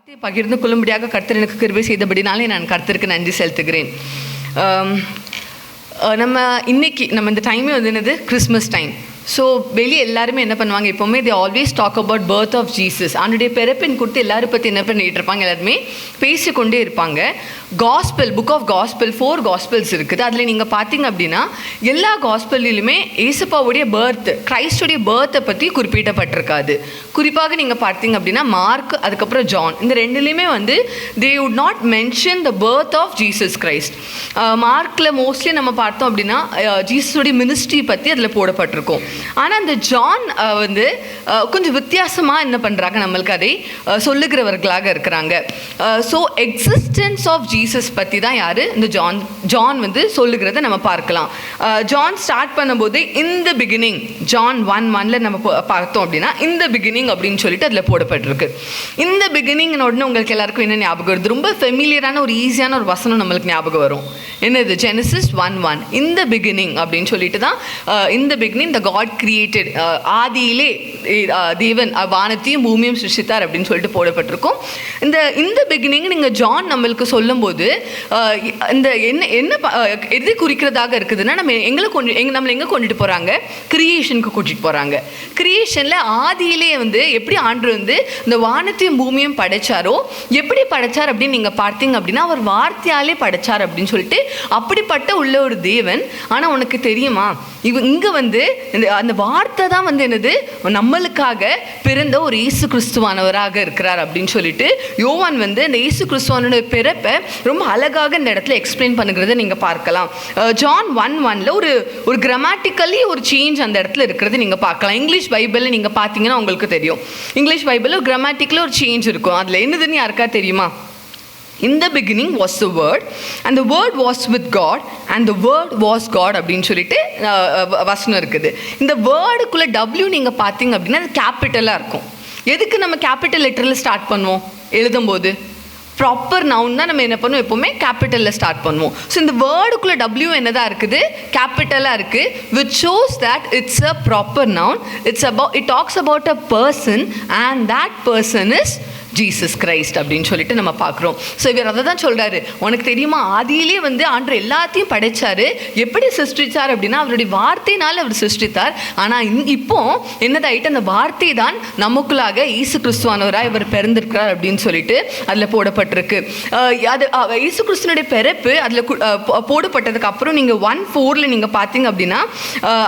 வார்த்தையை பகிர்ந்து கொள்ளும்படியாக கர்த்தர் எனக்கு கிருபை செய்தபடினாலே நான் கர்த்தருக்கு நன்றி செலுத்துகிறேன். இன்னைக்கு இந்த டைமே வந்து என்னது, கிறிஸ்மஸ் டைம். ஸோ வெளியே எல்லாருமே என்ன பண்ணுவாங்க, எப்போவுமே they always talk about birth of Jesus. அவனுடைய பிறப்பின் கொடுத்து எல்லாரும் பற்றி என்ன பண்ணிகிட்டு இருப்பாங்க, எல்லாருமே பேசிக்கொண்டே இருப்பாங்க. Gospel, book of gospel 4 gospels இருக்குது. அதில் நீங்கள் பார்த்தீங்க அப்படின்னா எல்லா காஸ்பல்லையுமே ஏசப்பாவுடைய பர்த், கிரைஸ்டுடைய பர்த்தை பற்றி குறிப்பிடப்பட்டிருக்காது. குறிப்பாக நீங்கள் பார்த்தீங்க அப்படின்னா மார்க், அதுக்கப்புறம் ஜான், இந்த ரெண்டுலேயுமே வந்து they would not mention the birth of Jesus Christ. மார்க்கில் மோஸ்ட்லி நம்ம பார்த்தோம் அப்படின்னா ஜீசஸுடைய மினிஸ்ட்ரி பற்றி அதில் போடப்பட்டிருக்கும். ஆனால் அந்த ஜான் வந்து கொஞ்சம் வித்தியாசமாக என்ன பண்ணுறாங்க, நம்மளுக்கு அதை சொல்லுகிறவர்களாக இருக்கிறாங்க. ஸோ எக்ஸிஸ்டன்ஸ் ஆஃப் ஜீசஸ் பற்றி தான் யார், இந்த ஜான் வந்து சொல்லுகிறத நம்ம பார்க்கலாம். ஜான் ஸ்டார்ட் பண்ணும்போது இந்த பிகினிங், ஜான் 1:1 நம்ம பார்த்தோம் அப்படின்னா இந்த பிகினிங் அப்படின்னு சொல்லிட்டு அதில் போடப்பட்டிருக்கு. இந்த பிகினிங் உடனே உங்களுக்கு எல்லாருக்கும் என்ன ஞாபகம் வருது, ரொம்ப ஃபெமிலியரான ஒரு ஈஸியான ஒரு வசனம் நம்மளுக்கு ஞாபகம் வரும். என்னது, ஜெனசிஸ் 1:1, இந்த பிகினிங் அப்படின்னு சொல்லிட்டு தான் இந்த பிகினிங் த காட் கிரியேட்டட், ஆதியிலே தேவன் வானத்தையும் பூமியும் சிருஷ்டித்தார் அப்படின்னு சொல்லிட்டு போடப்பட்டிருக்கும். இந்த பிகினிங் நீங்கள் ஜான் நம்மளுக்கு சொல்லும்போது இந்த என்ன எது குறிக்கிறதாக இருக்குதுன்னா, நம்மளை எங்கே கொண்டுட்டு போகிறாங்க, கிரியேஷனுக்கு கூட்டிகிட்டு போகிறாங்க. கிரியேஷனில் ஆதியிலே வந்து எப்படி ஆண்டு வந்து இந்த வானத்தையும் பூமியும் படைச்சாரோ, எப்படி படைச்சார் அப்படின்னு நீங்கள் பார்த்தீங்க அப்படின்னா அவர் வார்த்தையாலே படைச்சார் அப்படின்னு சொல்லிட்டு அப்படிப்பட்ட உள்ள ஒரு தேவன். ஆனால் உனக்கு தெரியுமா, இங்கே வந்து அந்த வார்த்தை தான் வந்து என்னது, நம்மளுக்காக பிறந்த ஒரு இயேசு கிறிஸ்துவானவராக இருக்கிறார் அப்படின்னு சொல்லிட்டு யோவான் வந்து இந்த இயேசு கிறிஸ்துவானுடைய பிறப்பை ரொம்ப அழகாக இந்த இடத்துல எக்ஸ்பிளைன் பண்ணுகிறத நீங்கள் பார்க்கலாம். ஜான் 1:1 ஒரு கிராமட்டிக்கலி ஒரு சேஞ்ச் அந்த இடத்துல இருக்கிறது நீங்கள் பார்க்கலாம். இங்கிலீஷ் பைபிளில் நீங்கள் பார்த்தீங்கன்னா உங்களுக்கு தெரியும், இங்கிலீஷ் பைபிளில் ஒரு கிராமட்டிக்கலி ஒரு சேஞ்ச் இருக்கும். அதில் என்னதுன்னு யாருக்கா தெரியுமா? In the beginning was the word and the word was with God and the word was God அப்படின்னு சொல்லிட்டு வசனம் இருக்குது. இந்த வேர்டுக்குள்ளே W நீங்கள் பார்த்தீங்க அப்படின்னா அது கேபிட்டலாக இருக்கும். எதுக்கு நம்ம கேபிட்டல் லெட்டரில் ஸ்டார்ட் பண்ணுவோம் எழுதும்போது? ப்ராப்பர் நவுன் தான் நம்ம என்ன பண்ணுவோம், எப்போவுமே கேபிட்டலில் ஸ்டார்ட் பண்ணுவோம். ஸோ இந்த வேர்டுக்குள்ளே W என்னதான் இருக்குது, கேபிட்டலாக இருக்குது. which shows that it's a proper noun. It talks about a person and that person is Jesus Christ அப்படின்னு சொல்லிட்டு நம்ம பார்க்குறோம். ஸோ இவர் அதை தான் சொல்கிறாரு, உனக்கு தெரியுமா ஆதியிலே வந்து ஆண்டவர் எல்லாத்தையும் படைச்சாரு. எப்படி சிருஷ்டித்தார் அப்படின்னா அவருடைய வார்த்தையினால் அவர் சிருஷ்டித்தார். ஆனால் இப்போ என்னதாயிட்டு, அந்த வார்த்தை தான் நமக்குள்ளாக இயேசு கிறிஸ்துவானவராக இவர் பிறந்திருக்கிறார் அப்படின்னு சொல்லிட்டு அதில் போடப்பட்டிருக்கு. அது இயேசு கிறிஸ்துவனுடைய பிறப்பு அதில் போடப்பட்டதுக்கு அப்புறம் நீங்கள் 1:4 நீங்கள் பார்த்தீங்க அப்படின்னா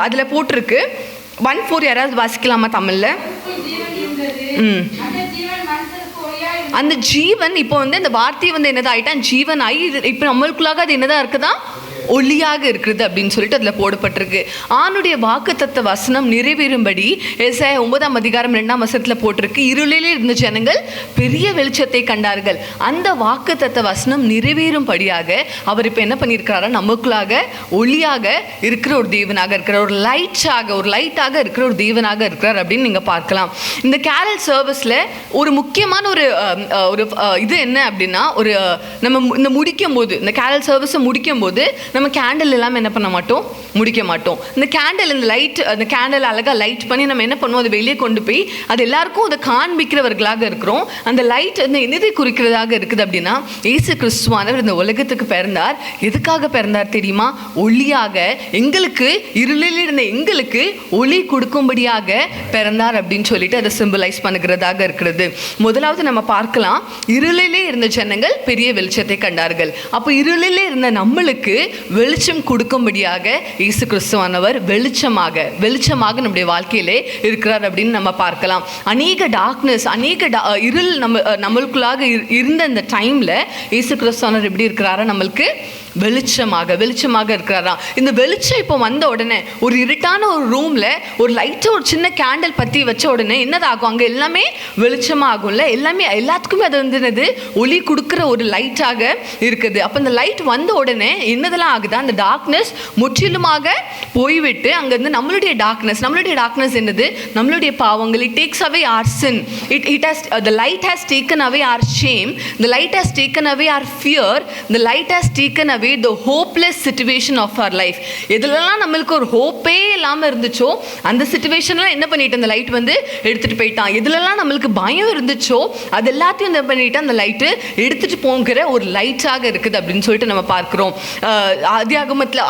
அதில் போட்டிருக்கு. 1:4 யாராவது வாசிக்கலாமா தமிழில்? அந்த ஜீவன் இப்போ வந்து அந்த வார்த்தை வந்து என்னதாயிட்டான், ஜீவன் ஆகி இப்போ நம்மளுக்குள்ளாக அது என்னதான் இருக்குதா, ஒளியாக இருக்கிறது அப்படின்னு சொல்லிட்டு அதில் போடப்பட்டிருக்கு. ஆணுடைய வாக்குத்தத்த வசனம் நிறைவேறும்படி ஏசாயா 9:2 போட்டிருக்கு, இருளிலே இருந்த ஜனங்கள் பெரிய வெளிச்சத்தை கண்டார்கள். அந்த வாக்குத்தத்த வசனம் நிறைவேறும்படியாக அவர் இப்போ என்ன பண்ணியிருக்கிறாரா, நமக்குள்ளாக ஒளியாக இருக்கிற ஒரு தேவனாக இருக்கிற, ஒரு லைட்டாக இருக்கிற ஒரு தேவனாக இருக்கிறார் அப்படின்னு நீங்கள் பார்க்கலாம். இந்த கேரல் சர்வீஸில் ஒரு முக்கியமான ஒரு இது என்ன அப்படின்னா, நம்ம இந்த முடிக்கும் போது, இந்த கேரல் சர்வீஸை முடிக்கும் போது நம்ம கேண்டில் எல்லாமே என்ன பண்ண மாட்டோம், முடிக்க மாட்டோம். இந்த கேண்டில், இந்த லைட், அந்த கேண்டில் அழகாக லைட் பண்ணி நம்ம என்ன பண்ணுவோம், அதை வெளியே கொண்டு போய் அது எல்லாருக்கும் அதை காண்பிக்கிறவர்களாக இருக்கிறோம். அந்த லைட் இந்த என்னதை குறிக்கிறதாக இருக்குது அப்படின்னா, இயேசு கிறிஸ்துவானவர் இந்த உலகத்துக்கு பிறந்தார். எதுக்காக பிறந்தார் தெரியுமா? ஒளியாக, எங்களுக்கு இருளில் இருந்த எங்களுக்கு ஒளி கொடுக்கும்படியாக பிறந்தார் அப்படின்னு சொல்லிட்டு அதை சிம்பிளைஸ் பண்ணுகிறதாக இருக்கிறது. முதலாவது நம்ம பார்க்கலாம், இருளிலே இருந்த ஜனங்கள் பெரிய வெளிச்சத்தை கண்டார்கள். அப்போ இருளிலே இருந்த நம்மளுக்கு வெளிச்சம் கொடுக்கும்படியாக இயேசு கிறிஸ்துவானவர் வெளிச்சமாக நம்முடைய வாழ்க்கையிலே இருக்கிறார் அப்படின்னு நம்ம பார்க்கலாம். அநேக டார்க்னஸ், இருள் நம்மளுக்குள்ளாக இருந்த இந்த டைம்ல இயேசு கிறிஸ்துவானவர் எப்படி இருக்கிறாரா, நம்மளுக்கு வெளிச்சமாக இருக்கிறாரா. இந்த வெளிச்சம் இப்போ வந்த உடனே ஒரு இருட்டான ஒரு ரூம்ல ஒரு லைட்டை, ஒரு சின்ன கேண்டில் பற்றி வச்ச உடனே என்னதாகும், அங்கே எல்லாமே வெளிச்சமாகும்ல, எல்லாத்துக்குமே அது வந்து என்னது, ஒளி கொடுக்குற ஒரு லைட்டாக இருக்குது. அப்போ இந்த லைட் வந்த உடனே என்னதெல்லாம் ஆகுதா, அந்த டார்க்னஸ் முற்றிலுமாக போய்விட்டு அங்கேருந்து நம்மளுடைய டார்க்னஸ் என்னது, நம்மளுடைய பாவங்கள். It takes away our sin. The light has taken away our shame. The light has taken away our fear. The light has taken away away the hopeless situation of அவர் life. எதுலலாம் நம்மளுக்கு ஒரு ஹோப்பே இல்லாமல் இருந்துச்சோ அந்த சிச்சுவேஷன்லாம் என்ன பண்ணிட்டு அந்த லைட் வந்து எடுத்துகிட்டு போயிட்டான். எதுலலாம் நம்மளுக்கு பயம் இருந்துச்சோ அது எல்லாத்தையும் என்ன பண்ணிட்டு அந்த லைட்டு எடுத்துகிட்டு போங்கிற ஒரு லைட்டாக இருக்குது அப்படின்னு சொல்லிட்டு நம்ம பார்க்குறோம்.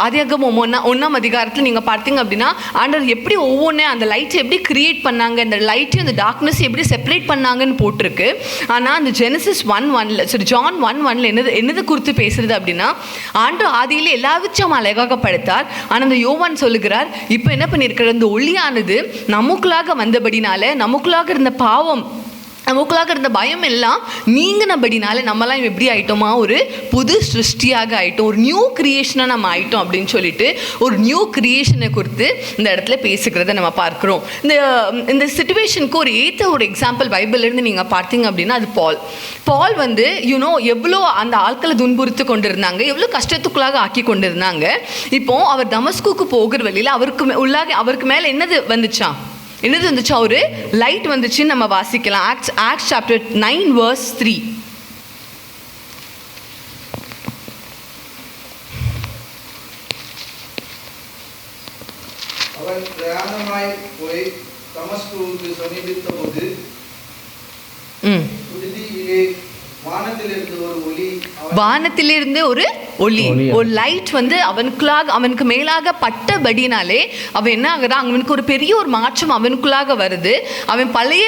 ஆதியாகமம் 1ஆம் அதிகாரத்தில் நீங்கள் பார்த்தீங்க அப்படின்னா ஆண்டவர் எப்படி ஒவ்வொன்றே அந்த லைட்டை எப்படி கிரியேட் பண்ணாங்க, அந்த லைட்டையும் அந்த டார்க்னஸ் எப்படி செப்பரேட் பண்ணாங்கன்னு போட்டிருக்கு. ஆனால் அந்த ஜெனசிஸ் 1:1 சரி ஜான் 1:1 என்னது குறித்து பேசுறது அப்படின்னா ஆண்டவர் ஆதியிலே எல்லாவற்றையும் அழகாக படைத்தார். ஆனால் அந்த யோவான் சொல்லுகிறார் இப்போ என்ன பண்ணியிருக்கிற இந்த ஒளியானது நமக்குள்ளாக வந்தபடினால நமக்குள்ளாக இருந்த பாவம் நமக்குள்ளாக இருந்த பயம் எல்லாம் நீங்கினபடினால நம்மலாம் எப்படி ஆயிட்டோமா ஒரு புது சிருஷ்டியாக ஆயிட்டோம், ஒரு நியூ கிரியேஷனாக நம்ம ஆயிட்டோம் அப்படின்னு சொல்லிட்டு ஒரு நியூ கிரியேஷனை குறித்து இந்த இடத்துல பேசுகிறத நம்ம பார்க்குறோம். இந்த சிச்சுவேஷனுக்கு ஒரு ஒரு எக்ஸாம்பிள் பைபிள்லேருந்து நீங்கள் பார்த்தீங்க அப்படின்னா அது பால் வந்து எவ்வளோ அந்த ஆட்களை துன்புறுத்து கொண்டு இருந்தாங்க, எவ்வளோ கஷ்டத்துக்குள்ளாக ஆக்கி கொண்டு இருந்தாங்க. இப்போ அவர் தமஸ்குக்கு போகிற வழியில் அவருக்கு மேலே என்னது வந்துச்சா ஒரு லைட் வந்துச்சுன்னு நம்ம வாசிக்கலாம். Acts chapter 9 verse 3. அவன் பிரயாணமாய் போய் தமஸ்குவுக்கு சமீபித்தபோது வானத்திலிருந்து ஒரு ஒளி ஒரு லைட் வந்து அவனுக்கு மேலாக பட்டபடினாலே அவன் என்ன ஆகுறான், அவனுக்கு ஒரு பெரிய ஒரு மாற்றம் அவனுக்குள்ளாக வருது. அவன் பழைய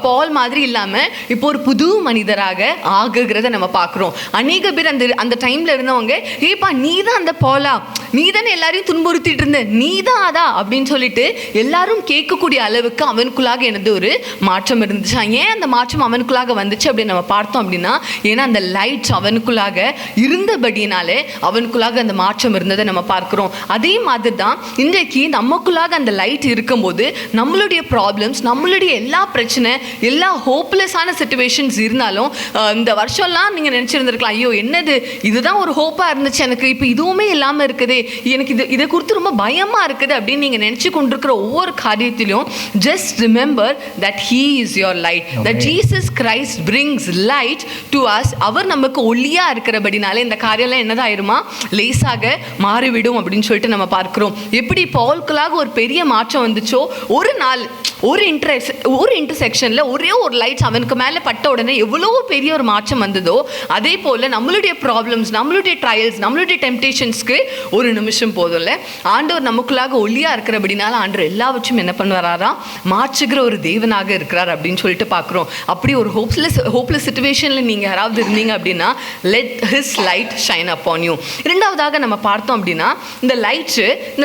பால் மாதிரி இல்லாம இப்போ ஒரு புது மனிதராக ஆகுகிறத நம்ம பார்க்குறோம். அநேக பேர் அந்த டைம்ல இருந்தவங்க ஏப்பா நீ தான் அந்த பாலா, நீ தானே எல்லாரையும் துன்புறுத்திட்டு இருந்த, நீ தான் அதா அப்படின்னு சொல்லிட்டு எல்லாரும் கேட்கக்கூடிய அளவுக்கு அவனுக்குள்ளாக எனது ஒரு மாற்றம் இருந்துச்சு. ஏன் அந்த மாற்றம் அவனுக்குள்ளாக வந்துச்சு அப்படின்னு நம்ம பார்த்தோம் அப்படின்னா ஏன்னா அந்த லைட் அவனுக்குள்ளாக இருந்தபடினாலே அவனுக்குள்ளாக அந்த மாற்றம் இருந்ததை நம்ம பார்க்கிறோம். அதே மாதிரி தான் இன்றைக்கு நமக்குள்ளாக அந்த லைட் இருக்கும்போது நம்மளுடைய ப்ராப்ளம்ஸ், நம்மளுடைய எல்லா பிரச்சனை, எல்லா ஹோப்லெஸ்ஸான சிச்சுவேஷன்ஸ் இருந்தாலும் இந்த வருஷம்லாம் நீங்கள் நினச்சிருந்துருக்கலாம் ஐயோ என்னது இதுதான் ஒரு ஹோப்பாக இருந்துச்சு எனக்கு இப்போ இதுவுமே இல்லாமல் இருக்குது, எனக்கு இதை குறித்து ரொம்ப பயமாக இருக்குது அப்படின்னு நீங்கள் நினச்சி கொண்டிருக்கிற ஒவ்வொரு காரியத்திலும் just remember that he is your light, that Jesus Christ brings light to us. அவர் நமக்கு ஒளியாக இருக்கிறபடினாலே இந்த காரியம்லாம் என்னதாயிருமா லேசாக மாறிவிடும் அப்படின்னு சொல்லிட்டு நம்ம பார்க்கிறோம். எப்படி பவுலுக்குள்ளாக ஒரு பெரிய மாற்றம் வந்துச்சோ ஒரு நாள் ஒரு இன்டர்செக்ஷன்ல ஒரே ஒரு லைட் அவனுக்கு மேலே பட்ட உடனே எவ்வளோ பெரிய ஒரு மாற்றம் வந்ததோ அதே போல நம்மளுடைய ப்ராப்ளம்ஸ், நம்மளுடைய ட்ரையல்ஸ், நம்மளுடைய டெம்டேஷன்ஸ்க்கு ஒரு நிமிஷம் போதும்ல. ஆண்டவர் நமக்குள்ளாக ஒளியா இருக்கிறபடினால ஆண்டவர் எல்லாவற்றும் என்ன பண்ணுவாரா மாற்றுகிற ஒரு தேவனாக இருக்கிறார் அப்படின்னு சொல்லிட்டு பார்க்குறோம். அப்படி ஒரு ஹோப்லெஸ் சிச்சுவேஷன்ல நீங்க யாராவது இருந்தீங்க அப்படின்னா let his light shine upon you. இரண்டாவதாக நம்ம பார்த்தோம் அப்படின்னா இந்த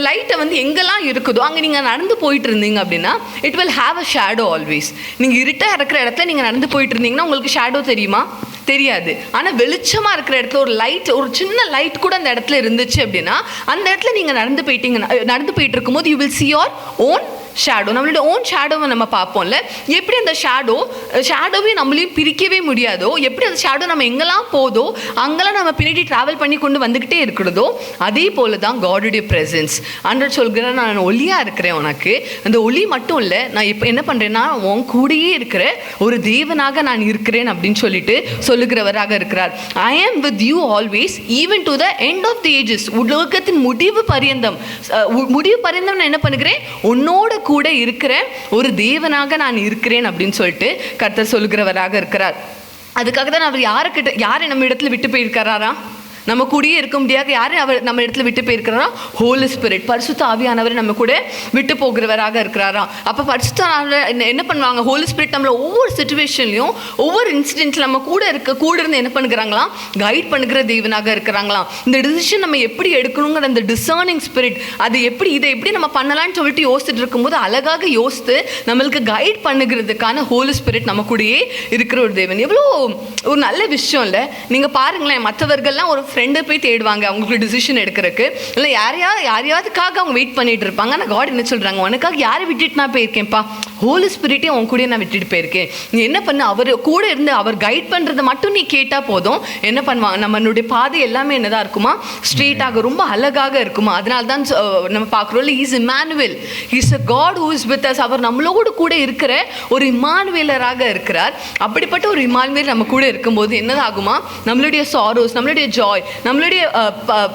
லைட்டை வந்து எங்கெல்லாம் இருக்குதோ அங்கே நீங்க நடந்து போயிட்டு இருந்தீங்க அப்படின்னா it will have a shadow always. நீங்க இருட்டா இருக்கிற இடத்துல நீங்க நடந்து போயிட்டு இருந்தீங்கன்னா உங்களுக்கு ஷேடோ தெரியுமா? தெரியாது. ஆனால் வெளிச்சமாக இருக்கிற இடத்துல ஒரு சின்ன லைட் கூட அந்த இடத்துல இருந்துச்சு அப்படின்னா அந்த இடத்துல நீங்கள் நடந்து போயிட்டு இருக்கும்போது you will see your own shadow, நம்மளோட ஓன் ஷேடோவை நம்ம பார்ப்போம்ல. எப்படி அந்த ஷேடோவே நம்மளையும் பிரிக்கவே முடியாதோ, எப்படி அந்த ஷேடோ நம்ம எங்கெல்லாம் போதோ அங்கெல்லாம் நம்ம பின்னாடி ட்ராவல் பண்ணி கொண்டு வந்துக்கிட்டே இருக்கிறதோ அதே போல தான் காடுடைய ப்ரெசன்ஸ். ஆண்டவர் சொல்கிறேன் நான் ஒளியாக இருக்கிறேன், உனக்கு அந்த ஒளி மட்டும் இல்லை நான் இப்போ என்ன பண்ணுறேன்னா உன் கூடயே இருக்கிற ஒரு தேவனாக நான் இருக்கிறேன் அப்படின்னு சொல்லிட்டு சொல்லுகிறவராக இருக்கிறார். I am with you always even to the end of the ages. உலகத்தின் முடிவு பரியந்தம் நான் என்ன பண்ணுகிறேன் உன்னோட கூட இருக்கிற ஒரு தேவனாக நான் இருக்கிறேன் அப்படின்னு சொல்லிட்டு கர்த்தர் சொல்லுகிறவராக இருக்கிறார். அதுக்காக தான் அவர் யாரை நம்ம இடத்துல விட்டு போயிருக்கிறாரா? நம்ம கூடயே இருக்க முடியாது. யாரும் அவர் நம்ம இடத்துல விட்டு போயிருக்கிறாரா? ஹோலி ஸ்பிரிட், பரிசுத்த ஆவியானவர் நம்ம கூட விட்டு போகிறவராக இருக்கிறாரா? அப்போ பரிசுத்த ஆவியானவர் என்ன பண்ணுவாங்க? ஹோலி ஸ்பிரிட் நம்மள ஒவ்வொரு சிச்சுவேஷன்லையும் ஒவ்வொரு இன்சிடென்ட்ல நம்ம கூட இருந்து என்ன பண்ணுறாங்களாம்? கைட் பண்ணுகிற தேவனாக இருக்கிறாங்களாம். இந்த டிசிஷன் நம்ம எப்படி எடுக்கணுங்கிற அந்த டிசர்னிங் ஸ்பிரிட், அது இதை எப்படி நம்ம பண்ணலாம்னு சொல்லிட்டு யோசிச்சுட்டு இருக்கும்போது அழகாக யோசித்து நம்மளுக்கு கைட் பண்ணுகிறதுக்கான ஹோலி ஸ்பிரிட் நம்ம கூடயே இருக்கிற ஒரு தேவன். எவ்வளோ ஒரு நல்ல விஷயம் இல்லை? நீங்கள் பாருங்களேன், மற்றவர்கள்லாம் ஒரு ஃப்ரெண்டை போய் தேடுவாங்க அவங்களுக்கு டிசிஷன் எடுக்கிறதுக்கு, இல்லை யாரையாவதுக்காக அவங்க வெயிட் பண்ணிட்டு இருப்பாங்க. ஆனால் காட் என்ன சொல்கிறாங்க? உனக்காக யாரை விட்டுட்டு நான் போயிருக்கேன்ப்பா, ஹோலி ஸ்பிரிட்டே உன் கூட நான் விட்டுட்டு போயிருக்கேன். நீ என்ன பண்ண, அவர் கூட இருந்து அவர் கைட் பண்ணுறதை மட்டும் நீ கேட்டால் போதும். என்ன பண்ணுவாங்க? நம்மளுடைய பாதை எல்லாமே என்னதான் இருக்குமா? ஸ்ட்ரெயிட்டாக ரொம்ப அழகாக இருக்குமா? அதனால தான் நம்ம பார்க்குறோம்ல, is Emmanuel, is a God who is with us. அவர் நம்மளோடு கூட இருக்கிற ஒரு இம்மானுவேலராக இருக்கிறார். அப்படிப்பட்ட ஒரு இம்மானுவேல் நம்ம கூட இருக்கும்போது என்னதாகுமா? நம்மளுடைய சாரோஸ், நம்மளுடைய ஜாய், நம்மளுடைய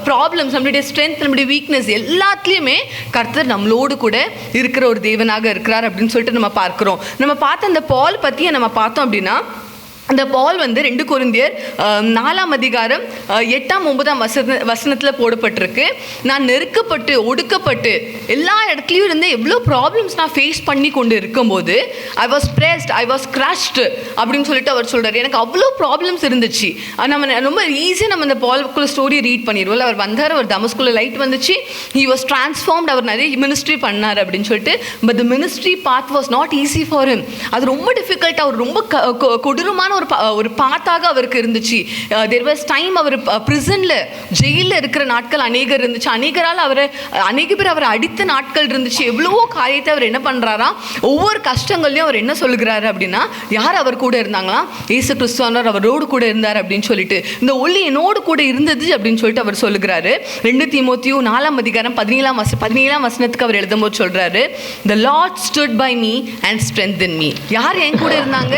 ப்ராப்ளம்ஸ், நம்மளுடைய ஸ்ட்ரென்த், நம்மளுடைய வீக்னஸ் எல்லாத்துலேயுமே கர்த்தர் நம்மளோடு கூட இருக்கிற ஒரு தேவனாக இருக்கிறார் அப்படின்னு சொல்லிட்டு நம்ம பார்க்குறோம். நம்ம பார்த்த அந்த பால் பற்றியை நம்ம பார்த்தோம் அப்படின்னா, அந்த பால் வந்து 2 கொரிந்தியர் 4ஆம் அதிகாரம் 8ஆம் 9ஆம் வசனத்தில் போடப்பட்டிருக்கு. நான் நெருக்கப்பட்டு ஒடுக்கப்பட்டு எல்லா இடத்துலையும் இருந்து எவ்வளோ ப்ராப்ளம்ஸ் நான் ஃபேஸ் பண்ணி கொண்டு இருக்கும்போது I was pressed, I was crushed அப்படின்னு சொல்லிட்டு அவர் சொல்கிறார். எனக்கு அவ்வளோ ப்ராப்ளம்ஸ் இருந்துச்சு. நம்ம ரொம்ப ஈஸியாக நம்ம இந்த பால்குள்ள ஸ்டோரி ரீட் பண்ணிடுவோம். அவர் வந்தார், அவர் தமஸ்குள்ள லைட் வந்துச்சு, ஹி வாஸ் டிரான்ஸ்ஃபார்ம்ட், அவர் நிறைய மினிஸ்ட்ரி பண்ணார் அப்படின்னு சொல்லிட்டு. But the ministry path was not easy for him. அது ரொம்ப டிஃபிகல்ட்டாக, அவர் ரொம்ப கொடூரமான ஒரு பாத்தாக அவருக்கு இருந்துச்சு. தேர் வாஸ் டைம் அவர் பிரிசனில், ஜெயிலில் இருக்கிற நாட்கள் அநேகர் இருந்துச்சு. அநேக பேர் அவரை அடித்த நாட்கள் இருந்துச்சு. எவ்வளவோ காரியத்தை அவர் என்ன பண்ணுறாரா, ஒவ்வொரு கஷ்டங்கள்லையும் அவர் என்ன சொல்லுகிறாரு அப்படின்னா, யார் அவர் கூட இருந்தாங்களா, இயேசு கிறிஸ்துவானவர் அவரோடு கூட இருந்தார் அப்படின்னு சொல்லிட்டு, இந்த ஒளி என்னோடு கூட இருந்தது அப்படின்னு சொல்லிட்டு அவர் சொல்லுகிறாரு. 2 தீமோத்தேயு 4ஆம் அதிகாரம் 17ஆம் வசனத்துக்கு அவர் எழுதும்போது சொல்கிறாரு, the Lord stood by me and strengthened me. யார் என் கூட இருந்தாங்க?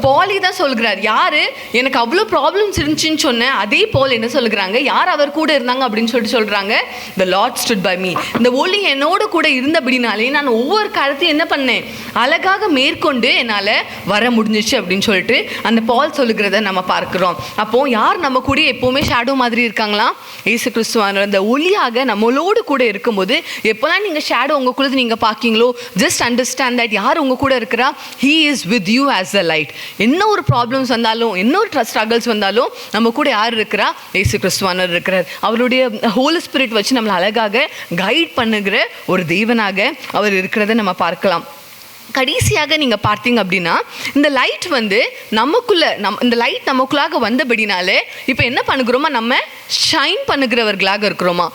பாலி தான் சொல்கிறார். யார் எனக்கு அவ்வளோ ப்ராப்ளம்ஸ் இருந்துச்சுன்னு சொன்னேன், அதே போல் என்ன சொல்லுறாங்க, யார் அவர் கூட இருந்தாங்க அப்படின்னு சொல்லிட்டு சொல்கிறாங்க, the Lord stood by me. இந்த ஒளி என்னோட கூட இருந்தபடினாலே நான் ஒவ்வொரு காலத்தையும் என்ன பண்ணேன், அழகாக மேற்கொண்டு என்னால் வர முடிஞ்சிச்சு அப்படின்னு சொல்லிட்டு அந்த பால் சொல்லுகிறத நம்ம பார்க்குறோம். அப்போது யார் நம்ம கூட எப்போவுமே ஷேடோ மாதிரி இருக்காங்களா? இயேசு கிறிஸ்துவான அந்த ஒளியாக நம்மளோடு கூட இருக்கும்போது, எப்போல்லாம் நீங்கள் ஷேடோ உங்களுக்குள்ளது நீங்கள் பார்க்கிங்களோ, ஜஸ்ட் அண்டர்ஸ்டாண்ட் தட் யார் உங்கள் கூட இருக்கிறா, he is with you as the light. என்ன ஒரு ப்ராப்ளம்ஸ் வந்தாலும், என்ன ஒரு ஸ்ட்ரகிள்ஸ் வந்தாலும் நம்ம கூட யார் இருக்கிறா? இயேசு கிறிஸ்துவானவர் இருக்கிறார். அவருடைய ஹோலி ஸ்பிரிட் வச்சு நம்மளை அழகாக கைட் பண்ணுகிற ஒரு தேவனாக அவர் இருக்கிறத நம்ம பார்க்கலாம். கடைசியாக நீங்கள் பார்த்தீங்க அப்படின்னா, இந்த லைட் வந்து இந்த லைட் நமக்குள்ளாக வந்தபடினாலே இப்போ என்ன பண்ணுகிறோமா, நம்ம ஷைன் பண்ணுகிறவர்களாக இருக்கிறோமா.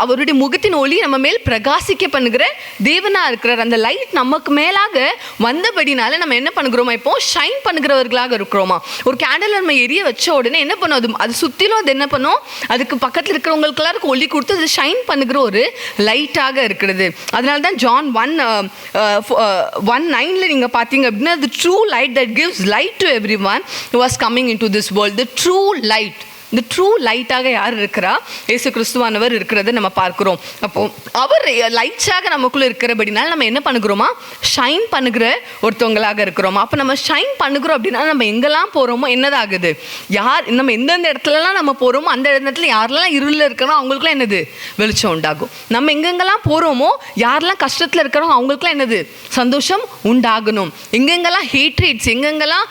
அவருடைய முகத்தின் ஒளி நம்ம மேல் பிரகாசிக்க பண்ணுகிற தேவனாக இருக்கிறார். அந்த லைட் நமக்கு மேலாக வந்தபடினால நம்ம என்ன பண்ணுகிறோமா, இப்போ ஷைன் பண்ணுகிறவர்களாக இருக்கிறோமா. ஒரு கேண்டில் நம்ம எரிய வச்ச உடனே என்ன பண்ணும், அது சுற்றிலும் அது என்ன பண்ணும், அதுக்கு பக்கத்தில் இருக்கிறவங்களுக்கு எல்லாருக்கும் ஒளி கொடுத்து அது ஷைன் பண்ணுகிற ஒரு லைட்டாக இருக்கிறது. அதனால தான் ஜான் 1:9 நீங்கள் பார்த்தீங்க அப்படின்னா, the true light that gives light to everyone who was coming into this world, the true light, இந்த ட்ரூ லைட்டாக யார் இருக்கிறா, இயேசு கிறிஸ்துவானவர் இருக்கிறத நம்ம பார்க்குறோம். அப்போது அவர் லைட்ஸாக நமக்குள்ளே இருக்கிறபடினால நம்ம என்ன பண்ணுகிறோமா, ஷைன் பண்ணுகிற ஒருத்தவங்களாக இருக்கிறோமா. அப்போ நம்ம ஷைன் பண்ணுகிறோம் அப்படின்னா நம்ம எங்கெல்லாம் போகிறோமோ என்னதாகுது, நம்ம எந்தெந்த இடத்துலலாம் நம்ம போகிறோமோ அந்த இடத்துல யாரெல்லாம் இருளில் இருக்கிறோம் அவங்களுக்குலாம் என்னது, வெளிச்சம் உண்டாகும். நம்ம எங்கெங்கெல்லாம் போகிறோமோ, யாரெல்லாம் கஷ்டத்தில் இருக்கிறோம் அவங்களுக்குலாம் என்னது, சந்தோஷம் உண்டாகணும். எங்கெங்கெல்லாம் ஹேட்ரேட்ஸ், எங்கெங்கெல்லாம்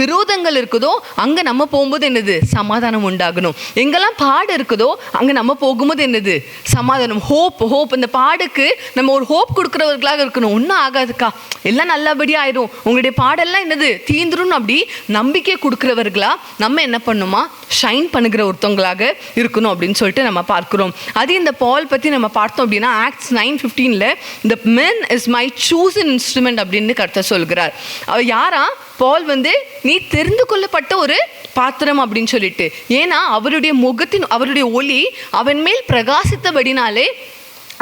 விரோதங்கள் இருக்குதோ அங்கே நம்ம போகும்போது என்னது, சமாதானம் உண்டாகணும். எங்கெல்லாம் பாடு இருக்குதோ அங்க நம்ம போகும்போது என்னது, சமாதானம், ஹோப். இந்த பாடுக்கு நம்ம ஒரு ஹோப் கொடுக்கிறவர்களாக இருக்கணும். ஒன்றும் ஆகாதுக்கா, எல்லாம் நல்லபடியா ஆயிடும், உங்களுடைய பாடெல்லாம் என்னது தீந்துரும், அப்படி நம்பிக்கை கொடுக்கிறவர்களா நம்ம என்ன பண்ணுமா, ஷைன் பண்ணுகிற ஒருத்தவங்களாக இருக்கணும் அப்படின்னு சொல்லிட்டு நம்ம பார்க்கிறோம். அது இந்த பால் பற்றி நம்ம பார்த்தோம் அப்படின்னா, acts 9:15 the men is my chosen instrument அப்படின்னு கர்த்தர் சொல்கிறார். அவர் யாரா, பால் வந்து நீ தெரிந்து கொள்ளப்பட்ட ஒரு பாத்திரம் அப்படின்னு சொல்லிட்டு. ஏன்னா அவருடைய ஒளி அவன் மேல் பிரகாசித்தபடினாலே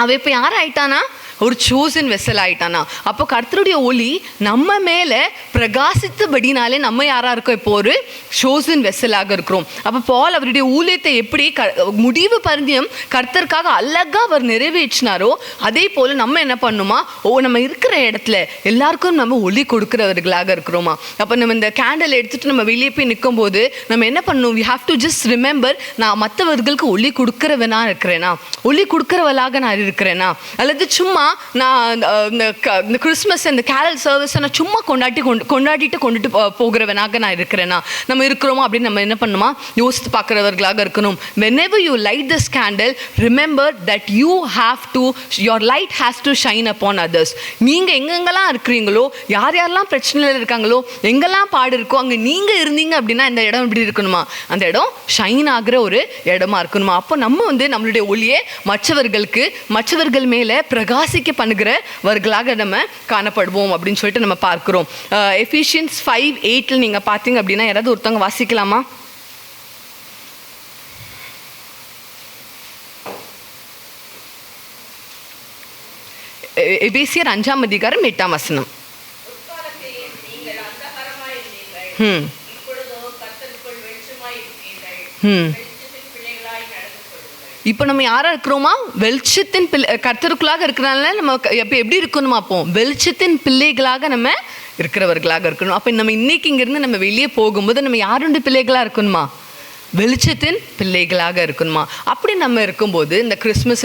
அவன் இப்போ யார் ஆயிட்டானா, ஒரு சூசன் வெசல் ஆயிட்டானா. அப்போ கர்த்தருடைய ஒளி நம்ம மேலே பிரகாசித்தபடினாலே நம்ம யாராக இருக்கோம், இப்போ ஒரு சூசன் வெசலாக இருக்கிறோம். அப்போ பால் அவருடைய ஊழியத்தை எப்படி முடிவு பரிந்தியம் கர்த்தருக்காக அழகாக அவர் நிறைவேற்றினாரோ, அதே போல் நம்ம என்ன பண்ணுமா, நம்ம இருக்கிற இடத்துல எல்லாருக்கும் நம்ம ஒளி கொடுக்கிறவர்களாக இருக்கிறோமா. அப்போ நம்ம இந்த கேண்டில் எடுத்துகிட்டு நம்ம வெளியே போய் நிற்கும் போது நம்ம என்ன பண்ணணும், we have to just remember, நான் மற்றவர்களுக்கு ஒளி கொடுக்கிறவனா இருக்கிறேனா, ஒளி கொடுக்கிறவளாக நான் இருக்கிறேனா, அல்லது சும்மா நான் இந்த கிறிஸ்மஸ் இந்த கேரல் சர்வீஸை நான் சும்மா கொண்டாடிட்டு கொண்டுட்டு போகிறவனாக நான் இருக்கிறேனா, நம்ம இருக்கிறோமா அப்படின்னு நம்ம என்ன பண்ணுமா, யோசித்து பார்க்குறவர்களாக இருக்கணும். whenever you light this candle, remember that your light has to shine upon others. நீங்கள் எங்கெங்கெல்லாம் இருக்கிறீங்களோ, யாரெல்லாம் பிரச்சனையில் இருக்காங்களோ, எங்கெல்லாம் பாடு இருக்கோ அங்கே நீங்கள் இருந்தீங்க அப்படின்னா இந்த இடம் எப்படி இருக்கணுமா, அந்த இடம் ஷைன் ஆகிற ஒரு இடமா இருக்கணுமா. அப்போ நம்ம வந்து நம்மளுடைய ஒளியை மற்றவர்கள் மேலே பிரகாசிக்க பண்ணுகிறவர்களாக நம்ம காணப்படுவோம் அப்படின்னு சொல்லிட்டு நம்ம பார்க்கிறோம். எஃபிஷியன்ஸ் 5:8 நீங்க பார்த்தீங்க அப்படின்னா, யாராவது ஒருத்தவங்க வாசிக்கலாமா? எபேசியர் 5ஆம் அதிகாரம் 8ஆம் வசனம். இப்போ நம்ம யாராக இருக்கிறோமா? வெளிச்சத்தின் கர்த்தருக்குள்ளாக இருக்கிறனால நம்ம இப்போ எப்படி இருக்கணுமா? அப்போ வெளிச்சத்தின் பிள்ளைகளாக நம்ம இருக்கிறவர்களாக இருக்கணும். அப்போ நம்ம இன்னைக்கு இங்கேருந்து நம்ம வெளியே போகும்போது நம்ம யாருடைய பிள்ளைகளாக இருக்கணுமா? வெளிச்சத்தின் பிள்ளைகளாக இருக்கணுமா? அப்படி நம்ம இருக்கும்போது இந்த கிறிஸ்மஸ்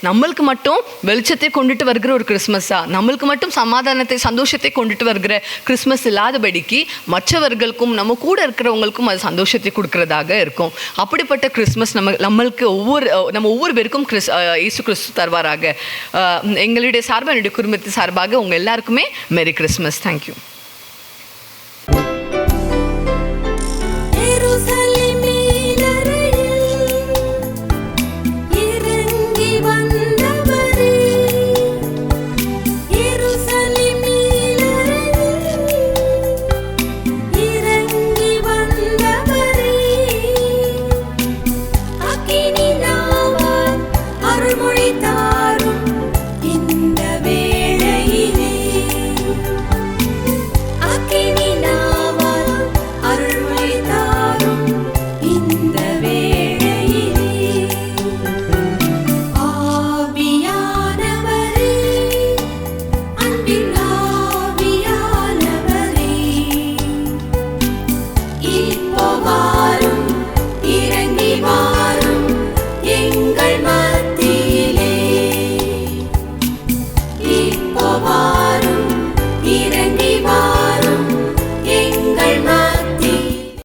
நம்மளுக்கு மட்டும் வெளிச்சத்தை கொண்டுட்டு வருகிற ஒரு கிறிஸ்மஸா, நம்மளுக்கு மட்டும் சமாதானத்தை சந்தோஷத்தை கொண்டுட்டு வருகிற கிறிஸ்மஸ் இல்லாதபடிக்கு மற்றவர்களுக்கும் நம்ம கூட இருக்கிறவங்களுக்கும் அது சந்தோஷத்தை கொடுக்கறதாக இருக்கும். அப்படிப்பட்ட கிறிஸ்மஸ் நம்மளுக்கு ஒவ்வொரு பேருக்கும் இயேசு கிறிஸ்து தருவாராக. எங்களுடைய சார்பாக, என்னுடைய குடும்பத்தின் சார்பாக உங்கள் எல்லாருக்குமே மேரி கிறிஸ்மஸ். தேங்க்யூ.